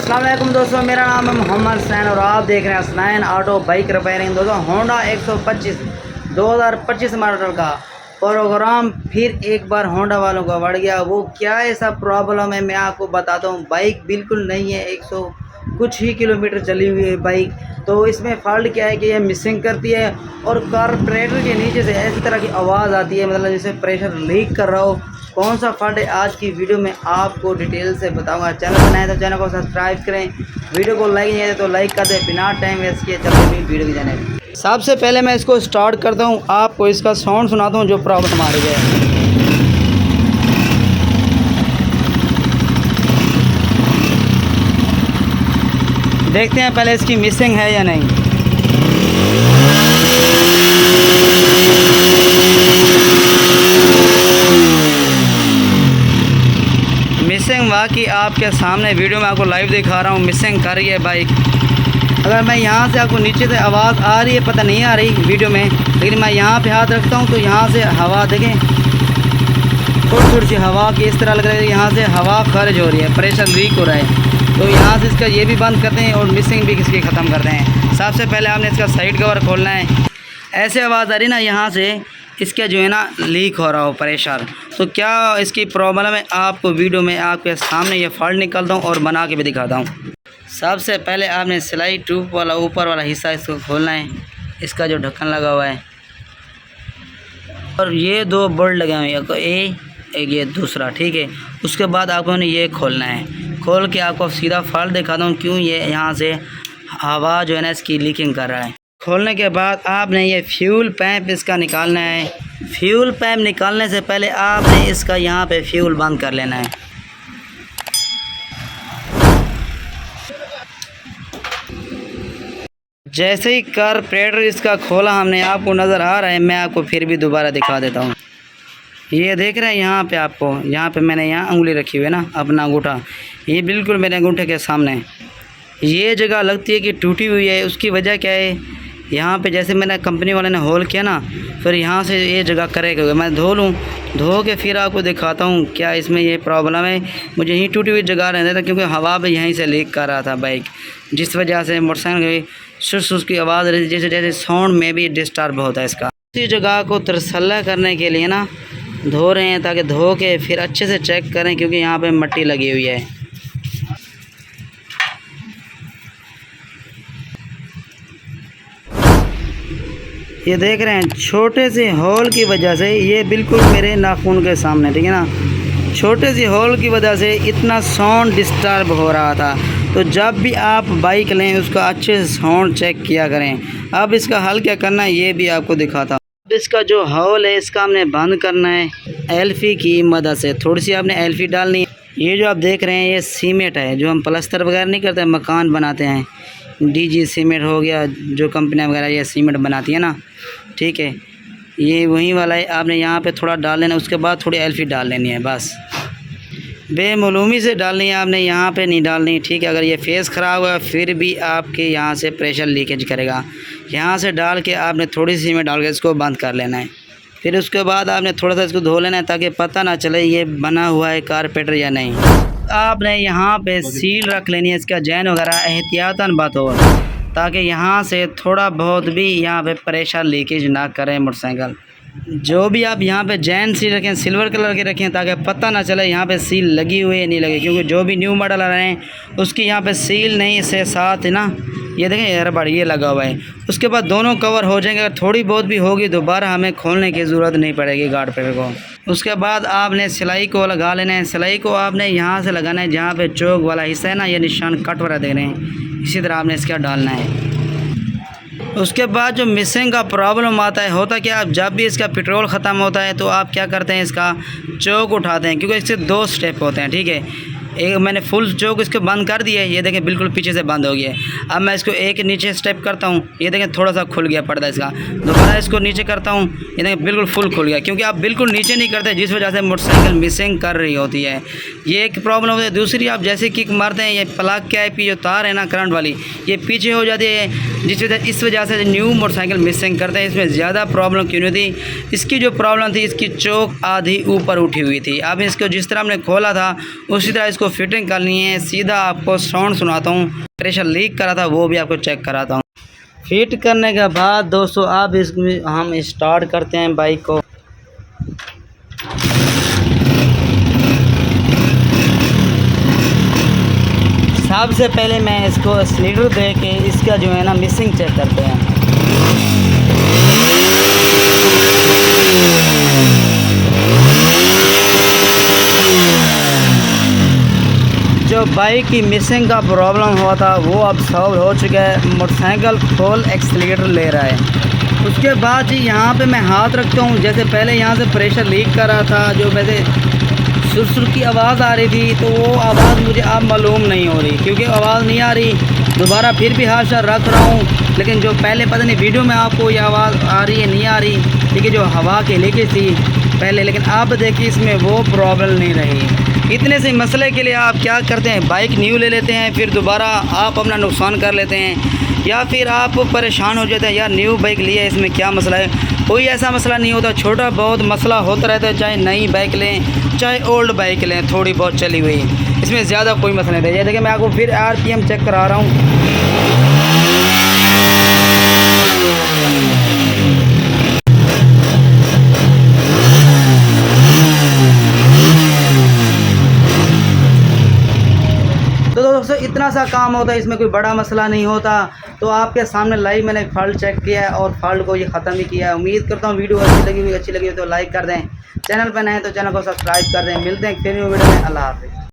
अस्सलाम वालेकुम दोस्तों, मेरा नाम है मोहम्मद सैन और आप देख रहे हैं असनैन ऑटो बाइक रिपेयरिंग। दोस्तों होंडा 125 2025 मॉडल का प्रोग्राम फिर एक बार होंडा वालों का बढ़ गया। वो क्या ऐसा प्रॉब्लम है मैं आपको बताता हूँ। बाइक बिल्कुल नहीं है, 100 कुछ ही किलोमीटर चली हुई है बाइक। तो इसमें फॉल्ट क्या है कि ये मिसिंग करती है और कार्बोरेटर के नीचे से ऐसी तरह की आवाज़ आती है, मतलब जैसे प्रेशर लीक कर रहा हो। कौन सा फॉल्ट है आज की वीडियो में आपको डिटेल से बताऊंगा। चैनल बनाए तो चैनल को सब्सक्राइब करें, वीडियो को लाइक नहीं है तो लाइक कर दें। बिना टाइम वेस्ट किए चलते हैं वीडियो की जाने। सबसे पहले मैं इसको स्टार्ट करता हूं, आपको इसका साउंड सुनाता हूं जो प्रॉब्लम आ रही है। देखते हैं पहले इसकी मिसिंग है या नहीं। मिसिंग वाकई आपके सामने वीडियो में आपको लाइव दिखा रहा हूँ, मिसिंग कर रही है बाइक। अगर मैं यहाँ से आपको नीचे से आवाज़ आ रही है, पता नहीं आ रही वीडियो में, लेकिन मैं यहाँ पे हाथ रखता हूँ तो यहाँ से हवा देखें, थोड़ी थोड़ी सी हवा की इस तरह लग रहा है यहाँ से हवा खारिज हो रही है, प्रेशर लीक हो रहा है। तो यहाँ से इसका ये भी बंद करते हैं और मिसिंग भी इसकी ख़त्म करते हैं। सबसे पहले आपने इसका साइड कवर खोलना है। ऐसे आवाज़ आ रही ना यहाँ से, इसका जो है ना लीक हो रहा हो प्रेशर। तो क्या इसकी प्रॉब्लम है आपको वीडियो में आपके सामने ये फॉल्ट निकालता हूँ और बना के भी दिखाता हूँ। सबसे पहले आपने सिलाई ट्यूब वाला ऊपर वाला हिस्सा इसको खोलना है, इसका जो ढक्कन लगा हुआ है, और ये दो बोल्ट लगे हुए हैं, एक ये दूसरा, ठीक है। उसके बाद आपको ये खोलना है। खोल के आपको सीधा फॉल्ट दिखाता हूँ क्यों ये यहाँ से हवा जो है ना इसकी लीकिंग कर रहा है। खोलने के बाद आपने ये फ्यूल पैप इसका निकालना है। फ्यूल पैप निकालने से पहले आपने इसका यहाँ पे फ्यूल बंद कर लेना है। जैसे ही कार्बोरेटर इसका खोला हमने, आपको नज़र आ रहा है, मैं आपको फिर भी दोबारा दिखा देता हूँ। ये देख रहे हैं यहाँ पे, आपको यहाँ पे मैंने यहाँ उंगली रखी हुई है ना, अपना अंगूठा, ये बिल्कुल मेरे अंगूठे के सामने ये जगह लगती है कि टूटी हुई है। उसकी वजह क्या है, यहाँ पे जैसे मैंने कंपनी वाले ने होल किया ना, फिर यहाँ से ये जगह करेगा। मैं धो लूँ, धो के फिर आपको दिखाता हूँ क्या इसमें ये प्रॉब्लम है। मुझे यहीं टूटी हुई जगह रहता था क्योंकि हवा भी यहीं से लीक कर रहा था बाइक, जिस वजह से मोटरसाइकिल सुस की आवाज़ रही, जैसे जैसे साउंड में भी डिस्टर्ब होता है इसका। इसी जगह को तसल्ला करने के लिए ना धो रहे हैं, ताकि धो के फिर अच्छे से चेक करें, क्योंकि यहाँ पे मिट्टी लगी हुई है। ये देख रहे हैं छोटे से होल की वजह से, ये बिल्कुल मेरे नाखून के सामने, ठीक है ना, छोटे से होल की वजह से इतना साउंड डिस्टर्ब हो रहा था। तो जब भी आप बाइक लें उसका अच्छे से साउंड चेक किया करें। अब इसका हल क्या करना है ये भी आपको दिखाता हूँ। इसका जो होल है इसका हमने बंद करना है एल्फी की मदद से। थोड़ी सी आपने एल्फी डालनी है। ये जो आप देख रहे हैं ये सीमेंट है, जो हम प्लास्टर वगैरह नहीं करते, मकान बनाते हैं। डीजी सीमेंट हो गया, जो कंपनियां वगैरह ये सीमेंट बनाती है ना, ठीक है, ये वही वाला है। आपने यहाँ पे थोड़ा डाल लेना, उसके बाद थोड़ी एल्फी डाल लेनी है, बस बेमालूमी से डालनी है, आपने यहाँ पे नहीं डालनी, ठीक है। अगर ये फेस ख़राब हुआ फिर भी आपके यहाँ से प्रेशर लीकेज करेगा। यहाँ से डाल के आपने थोड़ी सी सीमेंट डाल के इसको बंद कर लेना है। फिर उसके बाद आपने थोड़ा सा इसको धो लेना है, ताकि पता ना चले ये बना हुआ है कार्बोरेटर या नहीं। आपने यहाँ पे सील रख लेनी है इसका, जैन वगैरह एहतियातन बात हो, ताकि यहाँ से थोड़ा बहुत भी यहाँ पे प्रेशर लीकेज ना करें मोटरसाइकिल। जो भी आप यहाँ पे जैन सील रखें, सिल्वर कलर के रखें, ताकि पता ना चले यहाँ पे सील लगी हुई है नहीं लगी, क्योंकि जो भी न्यू मॉडल आ रहे हैं उसकी यहाँ पे सील नहीं से साथ है ना, ये देखें एयरबड ये लगा हुआ है। उसके बाद दोनों कवर हो जाएंगे। अगर थोड़ी बहुत भी होगी दोबारा हमें खोलने की ज़रूरत नहीं पड़ेगी गार्ड पे को। उसके बाद आपने सिलाई को लगा लेना है। सिलाई को आपने यहाँ से लगाना है, जहाँ पे चौक वाला हिस्सा है ना, ये निशान कट वाला दे रहे हैं, इसी तरह आपने इसका डालना है। उसके बाद जो मिसिंग का प्रॉब्लम आता है, होता क्या, आप जब भी इसका पेट्रोल ख़त्म होता है तो आप क्या करते हैं, इसका चौक उठाते हैं, क्योंकि इससे 2 स्टेप होते हैं, ठीक है। एक मैंने फुल चौक इसको बंद कर दिया है, ये देखें बिल्कुल पीछे से बंद हो गया है। अब मैं इसको एक नीचे स्टेप करता हूँ, ये देखें थोड़ा सा खुल गया पर्दा इसका। दोबारा इसको नीचे करता हूँ, ये देखें बिल्कुल फुल खुल गया, क्योंकि आप बिल्कुल नीचे नहीं करते, जिस वजह से मोटरसाइकिल मिसिंग कर रही होती है। ये एक प्रॉब्लम होती है। दूसरी, आप जैसे किक मारते हैं, ये प्लग कैप की जो तार है ना करंट वाली, ये पीछे हो जाती है, इस वजह से न्यू मोटरसाइकिल मिसिंग करते हैं। इसमें ज़्यादा प्रॉब्लम क्यों नहीं थी, इसकी जो प्रॉब्लम थी, इसकी चौक आधी ऊपर उठी हुई थी। अब इसको जिस तरह हमने खोला था उसी तरह इसको इसको फिटिंग करनी है। सीधा आपको साउंड सुनाता हूँ, प्रेशर लीक करा था वो भी आपको चेक कराता हूँ। फिट करने के बाद दोस्तों अब इसमें हम स्टार्ट करते हैं बाइक को। सबसे पहले मैं इसको एक्सीलरेटर दे के इसका जो है ना मिसिंग चेक करते हैं। जो बाइक की मिसिंग का प्रॉब्लम हुआ था वो अब सॉल्व हो चुका है। मोटरसाइकिल फुल एक्सीलरेटर ले रहा है। उसके बाद जी यहाँ पे मैं हाथ रखता हूँ, जैसे पहले यहाँ से प्रेशर लीक कर रहा था, जो वैसे सुर की आवाज़ आ रही थी, तो वो आवाज़ मुझे अब मालूम नहीं हो रही, क्योंकि आवाज़ नहीं आ रही। दोबारा फिर भी हाथ से रख रहा हूँ, लेकिन जो पहले पता नहीं वीडियो में आपको ये आवाज़ आ रही है नहीं आ रही, ठीक है, जो हवा के लीकेज थी पहले, लेकिन अब देखिए इसमें वो प्रॉब्लम नहीं रही। इतने से मसले के लिए आप क्या करते हैं, बाइक न्यू ले लेते हैं, फिर दोबारा आप अपना नुकसान कर लेते हैं, या फिर आप परेशान हो जाते हैं यार न्यू बाइक लिया इसमें क्या मसला है। कोई ऐसा मसला नहीं होता, छोटा बहुत मसला होता रहता है, चाहे नई बाइक लें चाहे ओल्ड बाइक लें थोड़ी बहुत चली हुई, इसमें ज़्यादा कोई मसला नहीं है। देखिए मैं आपको फिर RPM चेक करा रहा हूँ। तो दोस्तों इतना सा काम होता है, इसमें कोई बड़ा मसला नहीं होता। तो आपके सामने लाइव मैंने फॉल्ट चेक किया है और फॉल्ट को ये ख़त्म भी किया है। उम्मीद करता हूँ वीडियो अच्छी लगी तो लाइक कर दें, चैनल पर नए हैं तो चैनल को सब्सक्राइब कर दें। मिलते हैं फिर वीडियो में। अल्लाह हाफ़िज़।